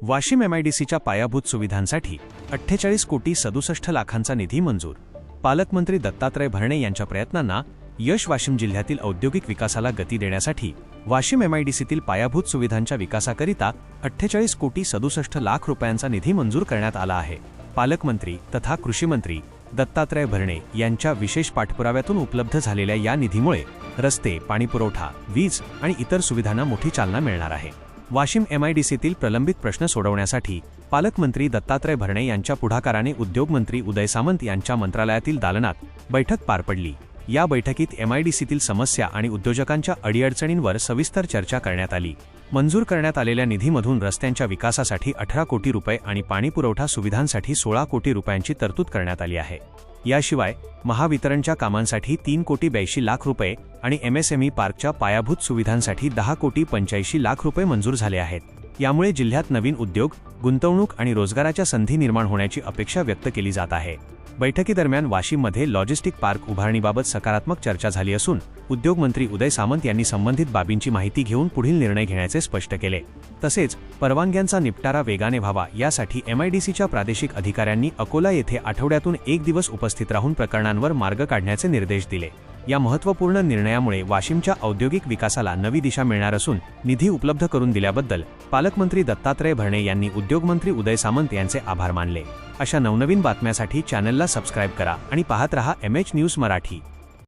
वाशिम एमआयडीसीच्या पायाभूत सुविधांसाठी 48,67 लाखांचा निधी मंजूर। पालकमंत्री दत्तात्रय भरणे यांच्या प्रयत्नांना यश। वाशिम जिल्ह्यातील औद्योगिक विकासाला गती देण्यासाठी वाशिम एमआयडीसीतील पायाभूत सुविधांच्या विकासाकरिता 48,67 लाख रुपयांचा निधी मंजूर करण्यात आला आहे। पालकमंत्री तथा कृषीमंत्री दत्तात्रय भरणे यांच्या विशेष पाठपुराव्यातून उपलब्ध झालेल्या या निधीमुळे रस्ते, पाणीपुरवठा, वीज आणि इतर सुविधांना मोठी चालना मिळणार आहे। वाशिम एमआयडीसीतील प्रलंबित प्रश्न सोडवण्यासाठी पालकमंत्री दत्तात्रय भरणे यांच्या पुढाकाराने उद्योगमंत्री उदय सामंत यांच्या मंत्रालयातील दालनात बैठक पार पडली। या बैठकीत एमआयडीसीतील समस्या आणि उद्योजकांच्या अडीअडचणींवर सविस्तर चर्चा करण्यात आली। मंजूर करण्यात आलेल्या निधीमधून रस्त्यांच्या विकासासाठी 18 कोटी रुपये आणि पाणीपुरवठा सुविधांसाठी 16 कोटी रुपयांची तरतूद करण्यात आली आहे। याशिवाय महावितरणच्या कामांसाठी 3 कोटी 82 लाख रुपये आणि एमएसएमई पार्कच्या पायाभूत सुविधांसाठी 10 कोटी 85 लाख रुपये मंजूर झाले आहेत। यामुळे जिल्ह्यात नवीन उद्योग, गुंतवणूक आणि रोजगाराच्या संधी निर्माण होण्याची अपेक्षा व्यक्त केली जात आहे। बैठकीदरम्यान वाशिममध्ये लॉजिस्टिक पार्क उभारणीबाबत सकारात्मक चर्चा झाली असून उद्योगमंत्री उदय सामंत यांनी संबंधित बाबींची माहिती घेऊन पुढील निर्णय घेण्याचे स्पष्ट केले। तसेच परवानग्यांचा निपटारा वेगाने व्हावा यासाठी एमआयडीसीच्या प्रादेशिक अधिकाऱ्यांनी अकोला येथे आठवड्यातून 1 दिवस उपस्थित राहून प्रकरणांवर मार्ग काढण्याचे निर्देश दिले। या महत्त्वपूर्ण निर्णयामुळे वाशिमच्या औद्योगिक विकासाला नवी दिशा मिळणार असून निधी उपलब्ध करून दिल्याबद्दल पालकमंत्री दत्तात्रय भरणे यांनी उद्योगमंत्री उदय सामंत यांचे आभार मानले। अशा नवनवीन बातम्यांसाठी चॅनलला सबस्क्राइब करा आणि पाहत रहा MH न्यूज मराठी।